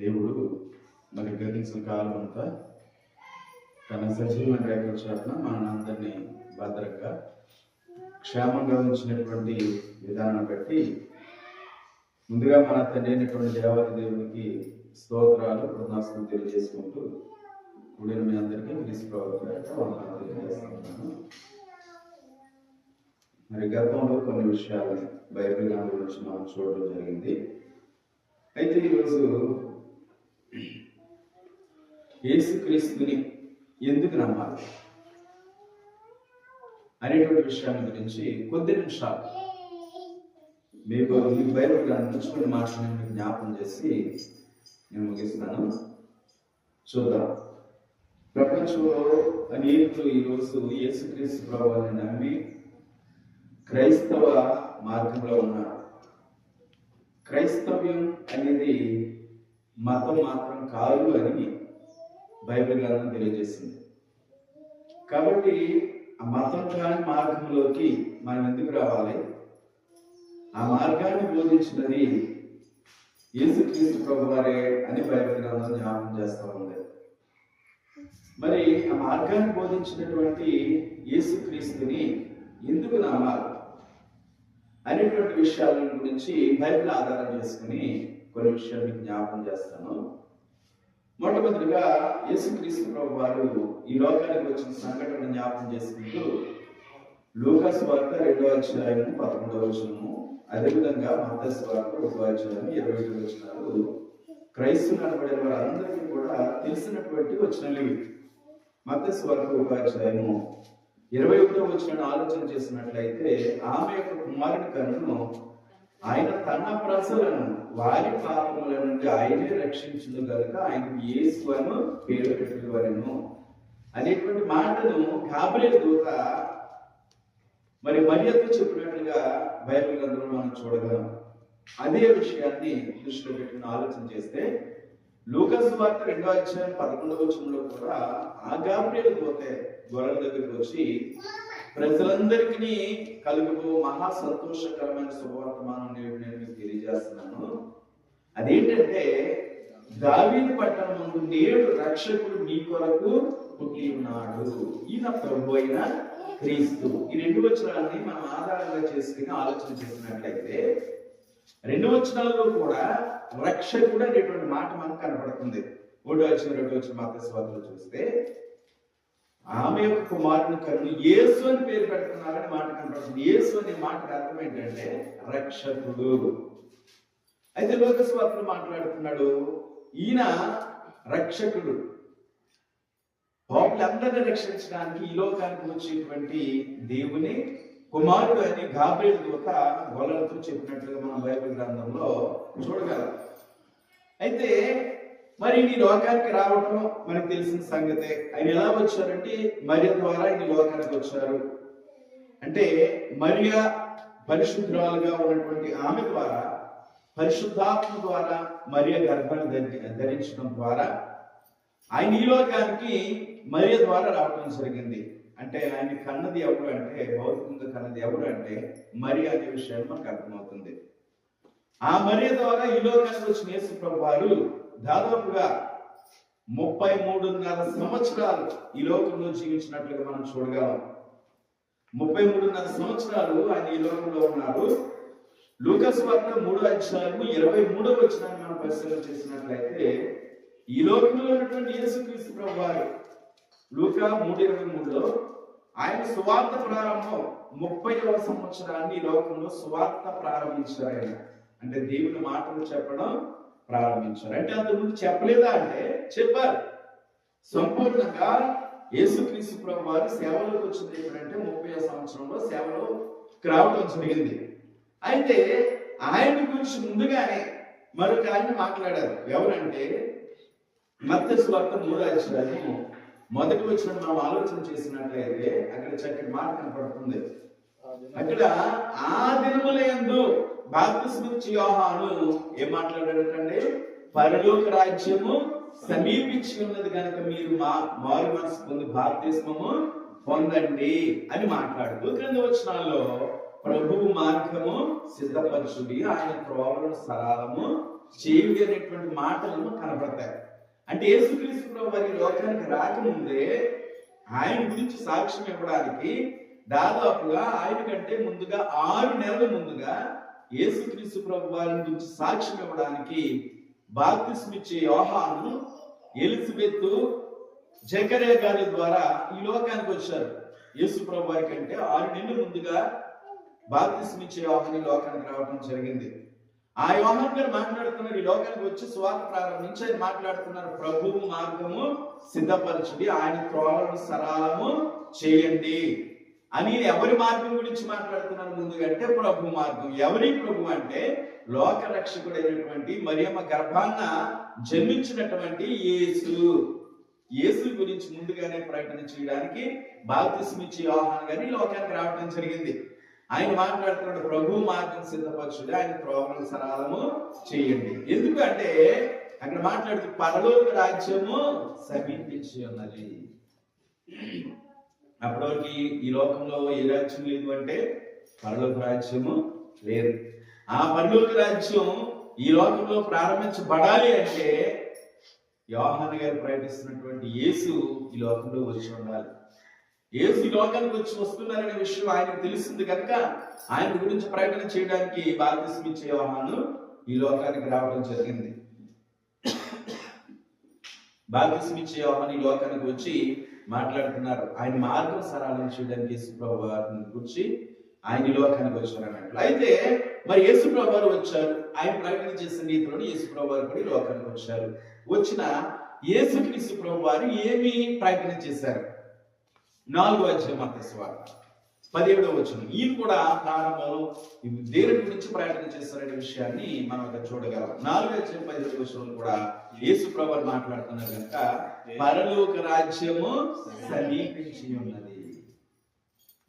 దేవుడు మరి గతించిన కాలం అంతా తన సజీవమైన రేఖల చాటున మనందరినీ భద్రంగా క్షేమంగా ఉంచినటువంటి విధానం బట్టి ముందుగా మన తండ్రి అయినటువంటి దేవాది దేవునికి స్తోత్రాలు కృతజ్ఞతలు తెలియజేసుకుంటూ కూడిన మీ అందరికీ వందనాలు తెలియజేస్తున్నాను. మరి గతంలో కొన్ని విషయాలు బైబిల్ గ్రంథం గురించి మనం చూడడం జరిగింది. అయితే ఈరోజు యేసుక్రీస్తుని ఎందుకు నమ్మాలి అనేటువంటి విషయాల గురించి కొద్ది నిమిషాలు మీకు బైబిల్ గ్రంథం నుంచి కొన్ని మాటలు నేను జ్ఞాపకం చేసి నేను ముగిస్తున్నాను. చూద్దాం. ప్రపంచంలో అనేకులు ఈరోజు యేసుక్రీస్తు ప్రభువుని నమ్మి క్రైస్తవ మార్గంలో ఉన్నారు. క్రైస్తవ్యం అనేది మతం మాత్రం కాదు అని బైబిల్ గ్రంథం తెలియజేసింది. కాబట్టి ఆ మతం కాని మార్గంలోకి మనం ఎందుకు రావాలి? ఆ మార్గాన్ని బోధించినది యేసుక్రీస్తు ప్రభువారే అని బైబిల్ గ్రంథం జ్ఞాపకం చేస్తూ ఉంది. మరి ఆ మార్గాన్ని బోధించినటువంటి యేసుక్రీస్తుని ఎందుకు నమ్మాలి అనేటువంటి విషయాల గురించి బైబిల్ ఆధారం చేసుకుని కొన్ని విషయాలు మీకు జ్ఞాపకం చేస్తాను. మొట్టమొదటిగా యేసుక్రీస్తు ప్రభువారు ఈ లోకానికి వచ్చిన సంఘటన జ్ఞాపకం చేసుకుంటూ లూకా సువార్త 2వ అధ్యాయం 11వ వచనము, అదేవిధంగా మత్తయి సువార్త 1వ అధ్యాయం 21వ వచనాలు క్రైస్తవులు అనబడిన వారందరికీ కూడా తెలిసినటువంటి వచనాలు. మత్తయి సువార్త 1వ అధ్యాయము 21వ వచనాన్ని ఆలోచన చేసినట్లయితే, ఆమె యొక్క కుమారుని కన్నును ఆయన తన ప్రజలను వారి పాపముల నుండి ఆయనే రక్షించును గనుక ఆయనకు యేసు అని పేరు పెట్టువలెను అనేటువంటి మాటను గాబ్రియెలు దూత మరి మరియతో చెప్పినట్లుగా బైబిల్ గ్రంథంలో మనం చూడగలం. అదే విషయాన్ని దృష్టిలో పెట్టుకుని ఆలోచన చేస్తే లూకా సువార్త 2వ అధ్యాయం 11వ వచనంలో కూడా ఆ గాబ్రియెలు దూతే గొర్రెల దగ్గరికి వచ్చి ప్రజలందరికీ కలుగుతూ మహా సంతోషకరమైన శుభవర్తమానం నేను మీకు తెలియజేస్తున్నాను. అదేంటంటే, దావీదు పట్టణం ముందు నేడు రక్షకుడు మీ కొరకు పుట్టి ఉన్నాడు, ఈయన ప్రభు అయిన క్రీస్తు. ఈ 2 వచనాలని మనం ఆధారంగా చేసుకుని ఆలోచన చేసినట్లయితే 2 వచనాల్లో కూడా రక్షకుడు అనేటువంటి మాట మనకు కనపడుతుంది. 1వ అధ్యాయం 2వ వచనం మత్తయి సువార్తలో చూస్తే ఆమె యొక్క కుమారుని కన్ను యేసు అని పేరు పెడుతున్నారని మాట కనపడుతుంది. యేసు అనే మాటకు అర్థం ఏంటంటే రక్షకుడు. అయితే లూకా సువార్తలో మాట్లాడుతున్నాడు, ఈయన రక్షకుడు, పాపులందరినీ రక్షించడానికి ఈ లోకానికి వచ్చేటువంటి దేవుని కుమారుడు అని గాబ్రియెలు దూత గొల్లలతో చెప్పినట్లుగా మనం బైబిల్ గ్రంథంలో చూడగలం. అయితే మరి ఈ లోకానికి రావడం మనకు తెలిసిన సంగతే. ఆయన ఎలా వచ్చారంటే మరియ ద్వారా ఈ లోకానికి వచ్చారు. అంటే మరియ పరిశుద్ధురాలుగా ఉన్నటువంటి ఆమె ద్వారా, పరిశుద్ధాత్మ ద్వారా మరియ గర్భాన్ని ధరించడం ద్వారా ఆయన ఈ లోకానికి మరియ ద్వారా రావడం జరిగింది. అంటే ఆయన కన్నది ఎవరు అంటే, భౌతికంగా కన్నది ఎవరు అంటే మరియ అనే విషయం మనకు అర్థమవుతుంది. ఆ మరియ ద్వారా ఈ లోకానికి వచ్చిన యేసు ప్రభువారు దాదాపుగా 33.5 సంవత్సరాలు ఈ లోకంలో జీవించినట్లుగా మనం చూడగలం. 33.5 సంవత్సరాలు ఆయన ఈ లోకంలో ఉన్నారు. లూకా సువార్త 3వ అధ్యాయం 23వ వచనాన్ని మనం పరిశీలన చేసినట్లయితే, ఈ లోకంలో ఉన్నటువంటి యేసుక్రీస్తు ప్రభువారు లూకా 3:23లో ఆయన సువార్త ప్రారంభం 30వ సంవత్సరాన్ని ఈ లోకంలో సువార్త ప్రారంభించారు. ఆయన అంటే దేవుని మాటలు చెప్పడం ప్రారంభించారు. అంటే అంతకుముందు చెప్పలేదా అంటే చెప్పారు. సంపూర్ణంగా యేసుక్రీస్తు ప్రభువారు సేవలోకి వచ్చింది ఎప్పుడంటే 30వ సంవత్సరంలో సేవలో రావడం జరిగింది. అయితే ఆయన గురించి ముందుగానే మరొక ఆయన మాట్లాడారు. ఎవరంటే మత్తయి సువార్త 3వ అధ్యాయం 1వ వచనం మనం ఆలోచన చేసినట్లయితే అక్కడ చక్కటి మాట కనపడుతుంది. అక్కడ ఆ దినములందు బాప్తిస్మిచ్చి యోహాను ఏం మాట్లాడాడంటే, పరలోక రాజ్యము సమీపించి ఉన్నది కనుక మీరు మారు మనసు పొంది బాప్తిస్మము పొందండి అని మాట్లాడుతూ క్రింద వచనాల్లో ప్రభువు మార్గము సిద్ధపరచుడి, ఆయన త్రోవలను సరళము చేయుడి అనేటువంటి మాటలు కనబడతాయి. అంటే యేసుక్రీస్తు ప్రభు వారి లోకానికి రాకముందే ఆయన గురించి సాక్ష్యం ఇవ్వడానికి దాదాపుగా ఆయన కంటే ముందుగా 6 నెలల ముందుగా యేసుక్రీస్తు ప్రభు వారి గురించి సాక్ష్యం ఇవ్వడానికి బాప్తిస్మిచ్చే యోహాను, ఎలిజబెత్, జకరియా గారి ద్వారా ఈ లోకానికి వచ్చారు. యేసు ప్రభు వారి కంటే 6 నెలల ముందుగా బాప్తిస్మిచ్చే యోహాను లోకానికి రావడం జరిగింది. ఆ యోహాను గారు మాట్లాడుతున్నారు, ఈ లోకానికి వచ్చి సువార్త ప్రారంభించి ఆయన మాట్లాడుతున్నారు, ప్రభువు మార్గము సిద్ధపరచుడి, ఆయన త్రోవలను సరళము చేయండి అని. ఎవరి మార్గం గురించి మాట్లాడుతున్నారు ముందుగా అంటే ప్రభు మార్గం. ఎవరి ప్రభు అంటే లోక రక్షకుడైనటువంటి మరియమ్మ గర్భాన్న జన్మించినటువంటి యేసు. యేసు గురించి ముందుగానే ప్రకటన చేయడానికి బాప్తిస్మిచ్చే యోహాను గారు ఈ లోకానికి రావడం జరిగింది. ఆయన మాట్లాడుతున్నాడు, ప్రభు మార్గం సిద్ధపరచుడి, ఆయన త్రోవలను సరళము చేయండి. ఎందుకంటే అక్కడ మాట్లాడుతూ పరలోక రాజ్యము సమీపించి ఉన్నది. అప్పటివరకు ఈ లోకంలో ఏ రాజ్యం లేదు అంటే పరలోక రాజ్యము లేదు. ఆ పరలోక రాజ్యం ఈ లోకంలో ప్రారంభించబడాలి అంటే యోహాను గారు ప్రకటిస్తున్నటువంటి యేసు ఈ లోకంలో వచ్చి ఉండాలి. యేసు ఈ లోకానికి వస్తున్నారనే విషయం ఆయనకు తెలుస్తుంది కనుక ఆయన గురించి ప్రకటన చేయడానికి బాప్తిస్మిచ్చే యోహాను ఈ లోకానికి రావడం జరిగింది. బాప్తిస్మిచ్చే యోహాను ఈ లోకానికి వచ్చి మాట్లాడుతున్నారు, ఆయన మార్గం సరళం చేయడానికి యేసు ప్రభు వారిని గురించి ఆయన ఈ లోకానికి వచ్చారు అన్నట్లు. అయితే మరి యేసు ప్రభు వారు వచ్చారు, ఆయన ప్రకటన చేసిన రీతిలోని యేసు ప్రభు వారు కూడా ఈ లోకానికి వచ్చారు. వచ్చిన యేసుక్రీస్తు ప్రభు వారు ఏమి ప్రకటన చేశారు? 4వ అధ్యాయం మత్తయి సువార్త 17వ వచనం. ఈయన కూడా ప్రారంభంలో దేవుని గురించి ప్రకటన చేస్తారనే విషయాన్ని మనం ఇక్కడ చూడగలం. 4వ అధ్యాయం 17వ వచనంలో కూడా యేసు ప్రభువు మాట్లాడుతున్నారు కనుక పరలోక రాజ్యము సమీపించి ఉన్నది.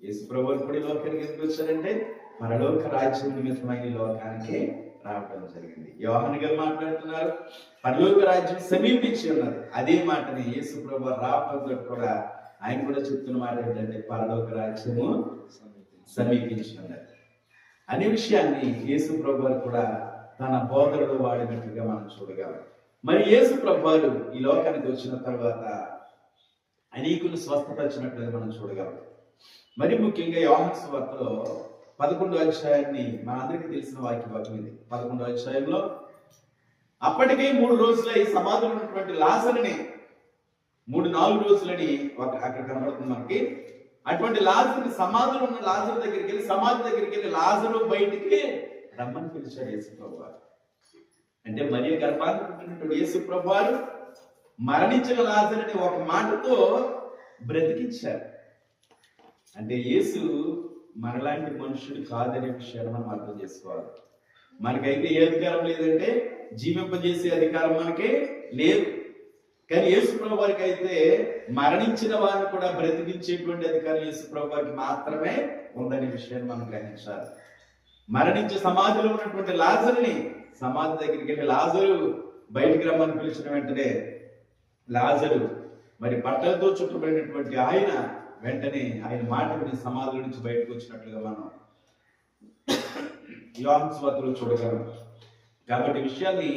యేసు ప్రభువు కూడా లోకానికి ఎందుకు వచ్చారంటే పరలోక రాజ్యం నిమిత్తమైన లోకానికి రావడం జరిగింది. యోహాను గారు మాట్లాడుతున్నారు, పరలోక రాజ్యం సమీపించి ఉన్నది. అదే మాటని యేసు ప్రభువు రావడంతో కూడా ఆయన కూడా చెప్తున్న మాట ఏంటంటే పరలోక రాజ్యము సమీపించి ఉన్నది అనే విషయాన్ని యేసు ప్రభువు కూడా తన బోధనలో వాడినట్టుగా మనం చూడగలం. మరి యేసు ప్రభువు ఈ లోకానికి వచ్చిన తర్వాత అనేకులు స్వస్థపరిచినట్లుగా మనం చూడగలం. మరి ముఖ్యంగా యోహాను సువార్తలో 11వ అధ్యాయాన్ని మనందరికీ తెలిసిన వాక్యం ఇది. 11వ అధ్యాయంలో అప్పటికే 3 రోజుల ఈ సమాధిలో ఉన్నటువంటి లాజరుని 3-4 రోజులని అక్కడ కనబడుతుంది మనకి. అటువంటి లాజరుని, సమాధిలో ఉన్న లాజరు దగ్గరికి వెళ్ళి, సమాధి దగ్గరికి వెళ్ళి లాజరు బయటికి రమ్మని పిలిచాడు యేసు ప్రభువారు. అంటే మరియ గర్భాన్ని పుట్టినటువంటి యేసు ప్రభువారు మరణించిన లాజరుని ఒక మాటతో బ్రతికించారు. అంటే యేసు మనలాంటి మనుషుడు కాదనే విషయాన్ని మనం అర్థం చేసుకోవాలి. మనకైతే ఏ అధికారం లేదంటే జీవింపజేసే అధికారం మనకే లేదు. కానీ యేసు ప్రభు వారికి అయితే మరణించిన వారిని కూడా బ్రతికించేటువంటి అధికారం యేసు ప్రభు వారికి మాత్రమే ఉందనే విషయాన్ని మనం గ్రహించాలి. మరణించే సమాధిలో ఉన్నటువంటి లాజరుని సమాధి దగ్గరికి వెళ్ళి లాజరు బయటికి రమ్మని పిలిచిన వెంటనే లాజరు మరి బట్టలతో చుట్టబడినటువంటి ఆయన వెంటనే ఆయన మాట విని సమాధుల నుంచి బయటకు వచ్చినట్లుగా మనం యోహాను సువార్తలో చూడగలం. కాబట్టి విషయాన్ని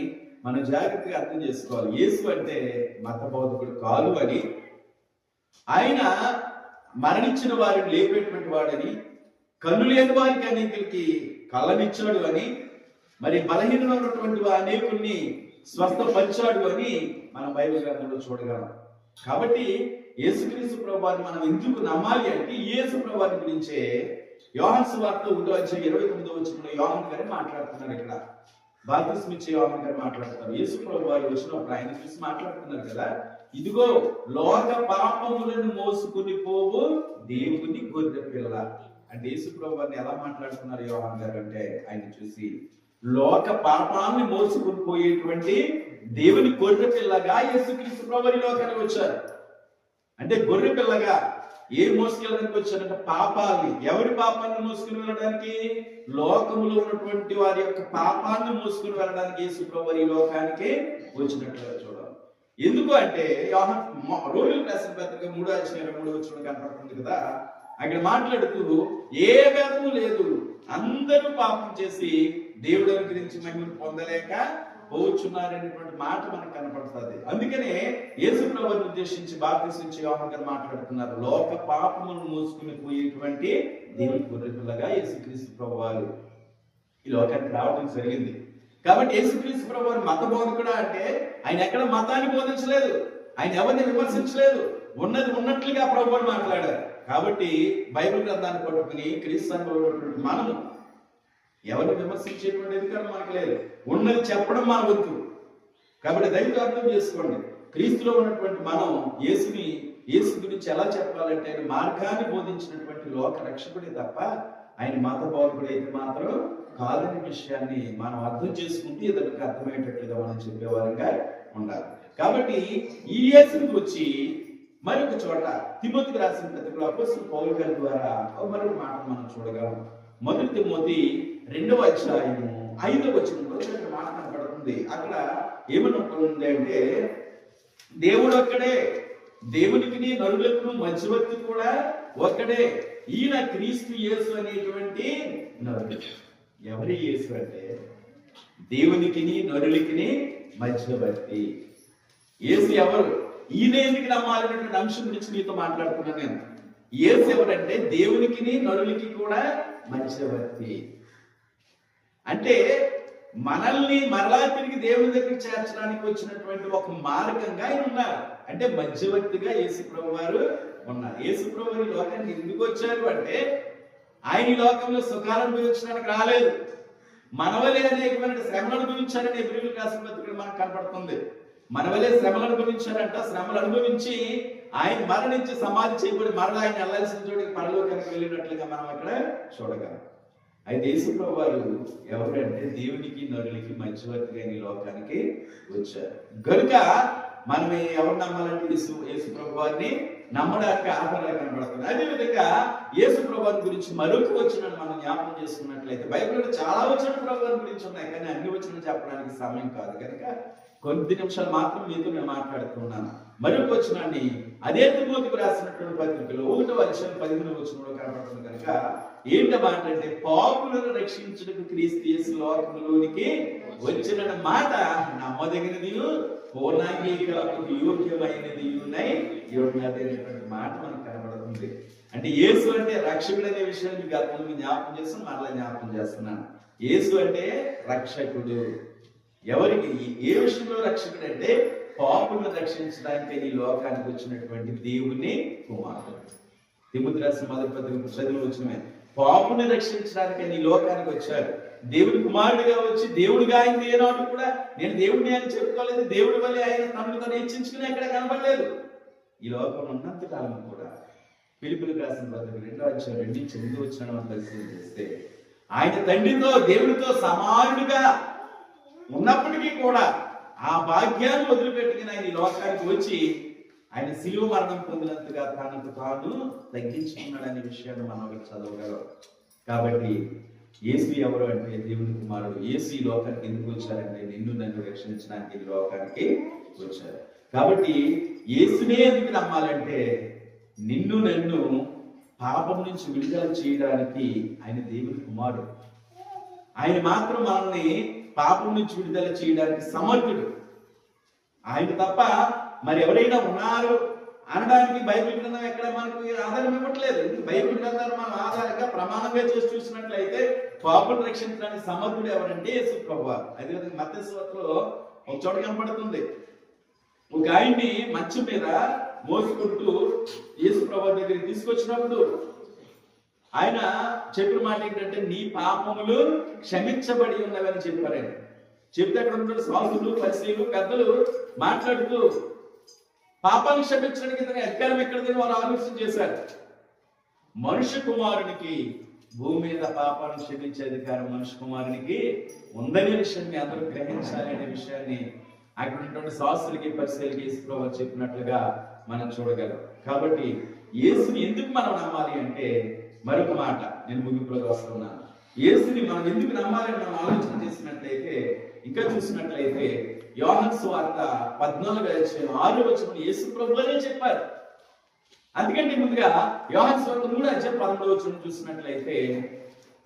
మనం జాగ్రత్తగా అర్థం చేసుకోవాలి. యేసు అంటే మత బోధకుడు కాదు అని, ఆయన మరణించిన వారిని లేపేటువంటి వాడని, కన్ను లేని వారికి అనేకులకి కళ్ళనిచ్చాడు అని, మరి బలహీనమైనటువంటి అనేకుల్ని స్వస్థపరిచాడు అని మనం బైబిల్ గ్రంథంలో చూడగలం. కాబట్టి యేసుక్రీస్తు ప్రభువారిని మనం ఎందుకు నమ్మాలి అంటే యేసు ప్రభువారి గురించే యోహాను సువార్త 1వ అధ్యాయం 29వ వచనంలో యోహాను గారు మాట్లాడుతున్నారు. ఇక్కడ బాప్తిస్మిచ్చే యోహాను గారు మాట్లాడుతున్నారు. యేసు ప్రభువారు వచ్చినప్పుడు ఆయన చూసి మాట్లాడుతున్నారు కదా, ఇదిగో లోక పాపములను మోసుకుని పోవు దేవుని గొర్రె పిల్ల. అంటే యేసు ప్రభువారిని ఎలా మాట్లాడుతున్నారు యోహాను గారు అంటే ఆయన చూసి లోక పాపాన్ని మోసుకుని పోయేటువంటి దేవుని గొర్రె పిల్లగా యేసుక్రీస్తు ప్రభువారి లోకానికి వచ్చారు. అంటే గొర్రె పిల్లగా ఏ మోసుకెళ్ళడానికి వచ్చారంటే పాపాన్ని. ఎవరి పాపాన్ని మోసుకుని వెళ్ళడానికి? లోకములో ఉన్నటువంటి వారి యొక్క పాపాన్ని మోసుకుని వెళ్ళడానికి యేసు ప్రభువు ఈ లోకానికి వచ్చినట్లుగా చూడాలి. ఎందుకు అంటే రోమిలకు రాసిన పత్రిక 3వ అధ్యాయం 23వ వచనం కనపడుతుంది కదా, అక్కడ మాట్లాడుతూ ఏ భేదము లేదు, అందరూ పాపం చేసి దేవుడు గురించి మహిమను పొందలేక పోవచ్చున్నారనేటువంటి మాట మనకు కనపడుతుంది. అందుకనే యేసు ప్రభువుని ఉద్దేశించి బాప్తిసం యోహాను గారు మాట్లాడుతున్నారు, లోక పాపములను మోసుకుని పోయేటువంటి దేవుని గొర్రెపిల్లగా యేసుక్రీస్తు ప్రభువారు ఈ లోకానికి రావడం జరిగింది. కాబట్టి యేసుక్రీస్తు ప్రభువారు మత బోధకుడా అంటే ఆయన ఎక్కడ మతాన్ని బోధించలేదు, ఆయన ఎవరిని విమర్శించలేదు, ఉన్నది ఉన్నట్లుగా ప్రభువారు మాట్లాడారు. కాబట్టి బైబిల్ గ్రంథాన్ని పట్టుకుని క్రీస్తు సంఘంలో మనము ఎవరిని విమర్శించేటువంటి అధికారం మనకు లేదు, ఉన్నది చెప్పడం మన వంతు. కాబట్టి దయతో అర్థం చేసుకోండి, క్రీస్తులో ఉన్నటువంటి మనం యేసు గురించి ఎలా చెప్పాలంటే ఆయన మార్గాన్ని బోధించినటువంటి లోక రక్షకుడే తప్ప ఆయన మత బోధకుడు అయితే మాత్రం కాదని విషయాన్ని మనం అర్థం చేసుకుంటూ ఇతరులకు అర్థమయ్యేటట్లుగా మనం చెప్పేవారంగా ఉండాలి. కాబట్టి ఈ యేసుని గురించి మరొక చోట తిమోతికి రాసిన పత్రికలో అపోస్తలుడైన పౌలు గారి ద్వారా మరొక మాట మనం చూడగలం. మొదటి తిమోతి 2వ అధ్యాయము 5వ వచనంలో ఒక మాట కనపడుతుంది. అక్కడ ఏమనుకుంటుంది అంటే, దేవుడు ఒక్కడే, దేవునికి నరులకు మధ్యవర్తి కూడా ఒక్కడే, ఈయన క్రీస్తు యేసు అనేటువంటి నరుడు. ఎవరి యేసు అంటే దేవునికి నరులకి మధ్యవర్తి. యేసు ఎవరు, ఈయన ఎందుకు నమ్మాలనేటువంటి అంశం గురించి మీతో మాట్లాడుతున్నాను నేను. యేసు ఎవరంటే దేవునికి నరులకి కూడా మధ్యవర్తి. అంటే మనల్ని మరలా తిరిగి దేవుని దగ్గరికి చేర్చడానికి వచ్చినటువంటి ఒక మార్గంగా ఆయన ఉన్నారు. అంటే మధ్యవర్తిగా యేసు ప్రభు వారు ఉన్నారు. యేసు ప్రభు వారు ఈ లోకానికి ఎందుకు వచ్చారు అంటే ఆయన ఈ లోకంలో సుఖాలను అనుభవించడానికి రాలేదు, మనవలే అనేకమైన శ్రమలు అనుభవించారని ఎబ్రీయులకు రాసిన పత్రికలో మనకు కనపడుతుంది. మనవలే శ్రమలు అనుభవించారంట. శ్రమలు అనుభవించి ఆయన మరణించి సమాధి చేయబడి మరలా ఆయన వెళ్ళాల్సిన చోటికి పరలోకానికి వెళ్ళినట్లుగా మనం అక్కడ చూడగలం. అయితే యేసు ప్రభు వారు ఎవరంటే దేవునికి నరులకి మధ్యవర్తిగా ఈ లోకానికి వచ్చారు. కనుక మనం ఎవరు నమ్మాలంటే యేసు ప్రభు వారిని నమ్మడానికి ఆధారాలు కనబడుతుంది. అదేవిధంగా యేసు ప్రభు వారి గురించి మరొక వచనాన్ని మనం జ్ఞాపకం చేసుకున్నట్లయితే బైబిల్లో చాలా వచనాలు ప్రభు వారి గురించి ఉన్నాయి, కానీ అన్ని వచనాలు చెప్పడానికి సమయం కాదు కనుక కొద్ది నిమిషాలు మాత్రం మీతో నేను మాట్లాడుతున్నాను. మరొక వచనాన్ని అదే తిమోతికి రాసినటువంటి పత్రికలో 1వ అధ్యాయం 15వ వచనంలో కనబడుతుంది. కనుక ఏంటి మాట అంటే, పాపులను రక్షించుటకు క్రీస్తు యేసు లోకములోనికి వచ్చిన మాట నమ్మదగినది, పూర్ణాంగీకరణకు యోగ్యమైనది అనేటువంటి మాట మనకు కనబడుతుంది. అంటే యేసు అంటే రక్షకుడు అనే విషయాన్ని గతంలో జ్ఞాపకం చేస్తాను, మరలా జ్ఞాపకం చేస్తున్నాను. యేసు అంటే రక్షకుడు. ఎవరికి, ఏ విషయంలో రక్షకుడు అంటే పాపులను రక్షించడానికి ఈ లోకానికి వచ్చినటువంటి దేవుని కుమారుడు. తిమోతి రాసిన మొదటి పత్రిక చదువు వచ్చినమే, పాపుని రక్షించడానికి ఈ లోకానికి వచ్చారు. దేవుని కుమారుడిగా వచ్చి దేవుడిగా ఆయన ఏనాడు కూడా నేను దేవుడిని అని చెప్పుకోలేదు, దేవుడి వల్ల ఆయన తనను హెచ్చించుకుని ఎక్కడ కనబడలేదు. ఈ లోకంలో ఉన్నంత కాలం కూడా ఫిలిప్పీయులకు రాసిన పత్రిక 2వ అధ్యాయం 2-8 వచనాలను మనం పరిశీలన చేస్తే, ఆయన తండ్రితో దేవుడితో సమానుడిగా ఉన్నప్పటికీ కూడా ఆ భాగ్యాన్ని వదిలిపెట్టుకుని ఆయన ఈ లోకానికి వచ్చి ఆయన శిలువ మరణం పొందినంతగా తనకు తాను తగ్గించుకున్నాడనే విషయాన్ని మనం చదవగలం. కాబట్టి యేసు ఎవరు అంటే దేవుని కుమారుడు. యేసు ఈ లోకానికి ఎందుకు వచ్చారంటే నిన్ను నన్ను రక్షించడానికి ఈ లోకానికి వచ్చారు. కాబట్టి యేసునే ఎందుకు నమ్మాలంటే నిన్ను నన్ను పాపం నుంచి విడుదల చేయడానికి ఆయన దేవుని కుమారుడు. ఆయన మాత్రం మనల్ని పాపం నుంచి విడుదల చేయడానికి సమర్థుడు. ఆయన తప్ప మరి ఎవరైనా ఉన్నారు అనడానికి బైబిల్ గ్రంథం ఎక్కడ మనకు ఆధారం ఇవ్వట్లేదు. బైబిల్ గ్రంథాన్ని మనం ఆధారంగా ప్రమాణంగా చేసి చూసినట్లయితే పాపులను రక్షించడానికి సమర్థుడు ఎవరంటే యేసు ప్రభువారు. అదేవిధంగా మత్తయి సువార్తలో ఒక చోట కనపడుతుంది, ఒక ఆయన్ని మంచం మీద మోసుకుంటూ యేసు ప్రభువారి దగ్గరికి తీసుకొచ్చినప్పుడు ఆయన చెప్పిన మాట ఏంటంటే, నీ పాపములు క్షమించబడి ఉన్నవని చెప్పారు. ఆయన చెప్తే అక్కడ ఉన్న శాస్త్రులు, పరిసయ్యులు, పెద్దలు మాట్లాడుతూ పాపాలను క్షమించడానికి ఇతని అధికారం ఎక్కడిదని వారు ఆలోచన చేశారు. మనుష్య కుమారునికి భూమి మీద పాపాలను క్షమించే అధికారం మనుష్య కుమారునికి ఉందనే విషయాన్ని అందరూ గ్రహించాలి అనే విషయాన్ని అక్కడ ఉన్నటువంటి శాస్త్రులకి, పరిసయ్యులకి యేసు ప్రభువు చెప్పినట్లుగా మనం చూడగలం. కాబట్టి యేసుని ఎందుకు మనం నమ్మాలి అంటే మరొక మాట నేను ముగింపులోకి వస్తున్నాను. యేసుని మనం ఎందుకు నమ్మాలని మనం ఆలోచన చేసినట్లయితే, ఇంకా చూసినట్లయితే యోహాను సువార్త 14:6 యేసు ప్రభువునే చెప్పారు. అందుకంటే ముందుగా యోహాను సువార్త 3:13 చూసినట్లయితే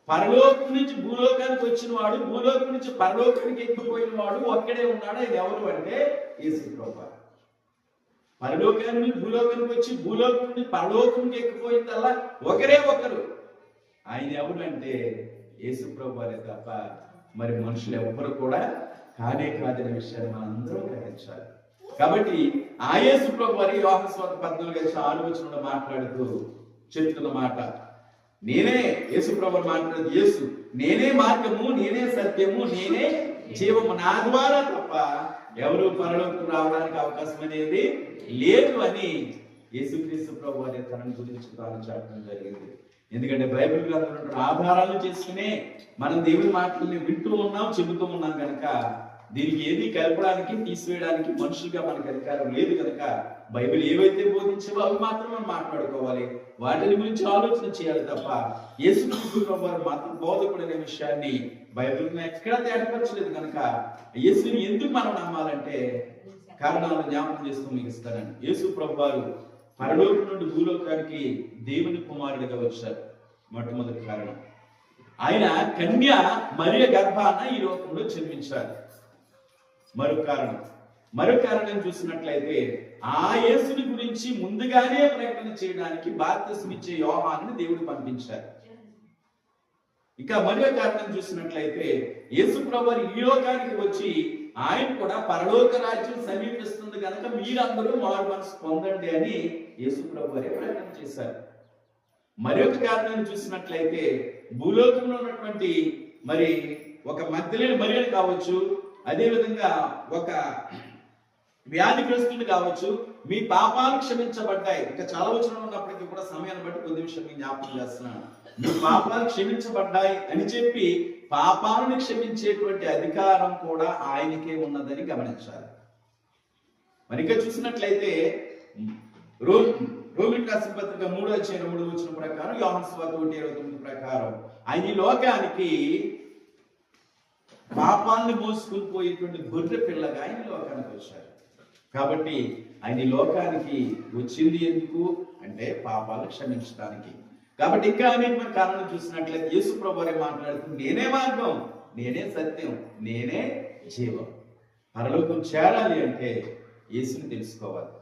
పరలోకం నుంచి భూలోకానికి వచ్చిన వాడు, భూలోకం నుంచి పరలోకానికి ఎక్కిపోయిన వాడు ఒక్కడే ఉన్నాడు. ఆయన ఎవరు అంటే యేసు ప్రభువు. పరలోకానికి నుంచి భూలోకానికి వచ్చి భూలోకం నుంచి పరలోకంకి ఎక్కిపోయిందల్లా ఒకరే ఒకరు. ఆయన ఎవరు అంటే యేసు ప్రభువే తప్ప మరి మనుషులు ఎవ్వరు కూడా కానే కాదనే విషయాన్ని మనందరం గ్రహించాలి. కాబట్టి ఆ యేసు ప్రభువు యోహాను సువార్త 14:6 మాట్లాడుతూ చెప్తున్న మాట, నేనే యేసు ప్రభువు మాట్లాడేది యేసు, నేనే మార్గము, నేనే సత్యము, నేనే జీవము, నా ద్వారా తప్ప ఎవరు పరలోకం రావడానికి అవకాశం అనేది లేదు అని యేసుక్రీస్తు ప్రభువు వారి తన గురించి తాను చెప్పడం జరిగింది. ఎందుకంటే బైబిల్ గ్రంథంలో ఆధారాలు చేసుకునే మనం దేవుని మాటల్ని వింటూ ఉన్నాం, చెబుతూ ఉన్నాం కనుక దీనికి ఏది కలపడానికి తీసివేయడానికి మనుషులుగా మనకు అధికారం లేదు కనుక బైబిల్ ఏవైతే బోధించావో అవి మాత్రం మనం మాట్లాడుకోవాలి, వాటిని గురించి ఆలోచన చేయాలి తప్ప యేసుక్రీస్తు ప్రభువు మాత్రం బోధకుడనే విషయాన్ని బైబిల్ ఎక్కడా తేటపరచలేదు కనుక యేసుని ఎందుకు మనం నమ్మాలంటే కారణాలను జ్ఞాపకం చేస్తూ మీకు ఇస్తానండి. యేసు ప్రభువు పరలోకం నుండి భూలోకానికి దేవుని కుమారుడిగా వచ్చారు. మొట్టమొదటి కారణం, ఆయన కన్య మరియ గర్భాన ఈ లోకంలో జన్మించారు. మరొక కారణం చూసినట్లయితే ఆ యేసుని గురించి ముందుగానే ప్రకటన చేయడానికి బాప్తిస్మం ఇచ్చే యోహానుని దేవుడు పంపించారు. ఇంకా మరొక కారణం చూసినట్లయితే యేసు ప్రభువు ఈ లోకానికి వచ్చి ఆయన కూడా పరలోక రాజ్యం సమీపిస్తుంది కనుక మీరందరూ మారు మనసు పొందండి అని యేసు ప్రభువు ప్రకటన చేశారు. మరొక కారణం చూసినట్లయితే భూలోకంలో ఉన్నటువంటి మరి ఒక మగ్దలేని మరియను కావచ్చు, అదేవిధంగా ఒక వ్యాధిగ్రస్తుడు కావచ్చు, మీ పాపాలు క్షమించబడ్డాయి. ఇంకా చాలా వచనాలు ఉన్నప్పటికీ కూడా సమయాన్ని బట్టి కొద్ది విషయం జ్ఞాపకం చేస్తున్నాను. మీ పాపాలు క్షమించబడ్డాయి అని చెప్పి పాపాలను క్షమించేటువంటి అధికారం కూడా ఆయనకే ఉన్నదని గమనించాలి. మరి ఇంకా చూసినట్లయితే రోమిలకు రాసిన పత్రిక 3:3 ప్రకారం, యోహాను సువార్త 1:29 ప్రకారం ఆయన ఈ లోకానికి పాపాలను మోసుకుని పోయేటువంటి గొర్రె పిల్లగా ఆయన లోకానికి వచ్చారు. కాబట్టి ఆయన ఈ లోకానికి వచ్చింది ఎందుకు అంటే పాపాలను క్షమించడానికి. కాబట్టి ఇంకా అనేక కారణం చూసినట్లయితే యేసు ప్రభువు మాట్లాడుతూ నేనే మార్గం, నేనే సత్యం, నేనే జీవం. పరలోకం చేరాలి అంటే యేసుని తెలుసుకోవాలి.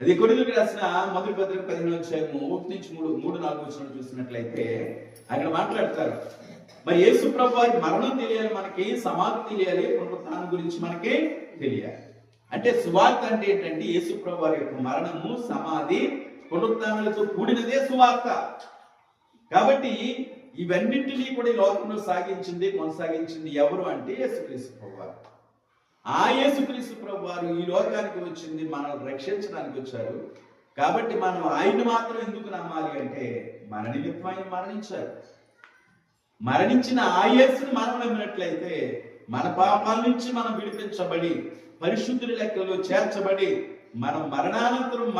అది కొరింథీయులకు రాసిన మొదటి పత్రిక 15:1-3 చూసినట్లయితే అక్కడ మాట్లాడతారు, మరి యేసు ప్రభువు మరణం తెలియాలి మనకి, సమాధి తెలియాలి, పునరుత్థానం గురించి మనకి తెలియాలి. అంటే సువార్త అంటే ఏంటంటే యేసు ప్రభువు యొక్క మరణము, సమాధి, పునరుత్థానాలతో కూడినదే సువార్త. కాబట్టి ఇవన్నింటినీ కూడా ఈ లోకంలో కొనసాగించింది ఎవరు అంటే యేసుక్రీస్తు ప్రభువు. ఆ యేసుక్రీస్తు ప్రభువు ఈ లోకానికి వచ్చింది మనల్ని రక్షించడానికి వచ్చారు. కాబట్టి మనం ఆయన్ని మాత్రం ఎందుకు నమ్మాలి అంటే మన నిమిత్తం ఆయన మరణించారు. మరణించిన ఆ యేసుని మనం నమ్మినట్లయితే మన పాపాల నుంచి మనం విడిపించబడి పరిశుద్ధుల లెక్కలో చేర్చబడి మనం మరణానంతరం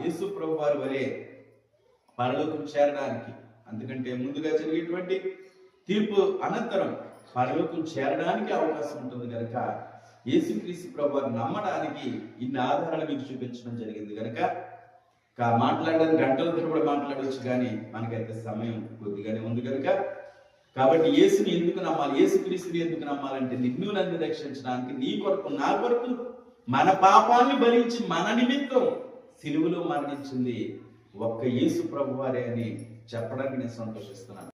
యేసు ప్రభువు వలె పరలోకం చేరడానికి, అందుకంటే ముందుగా జరిగేటువంటి తీర్పు అనంతరం పరలోకం చేరడానికి అవకాశం ఉంటుంది కనుక యేసుక్రీస్తు ప్రభువు నమ్మడానికి ఇన్ని ఆధారాలు మీకు చూపించడం జరిగింది కనుక మాట్లాడడానికి గంటల తరబడి మాట్లాడవచ్చు, కానీ మనకైతే సమయం కొద్దిగానే ఉంది కనుక కాబట్టి యేసుని ఎందుకు నమ్మాలి, యేసుక్రీస్తుని ఎందుకు నమ్మాలంటే నిన్ను నన్ను రక్షించడానికి, నీ కొరకు నా కొరకు మన పాపాన్ని భరించి మన నిమిత్తం సిలువలో మరణించింది ఒక్క యేసు ప్రభువారే అని చెప్పడానికి నేను సంతోషిస్తున్నాను.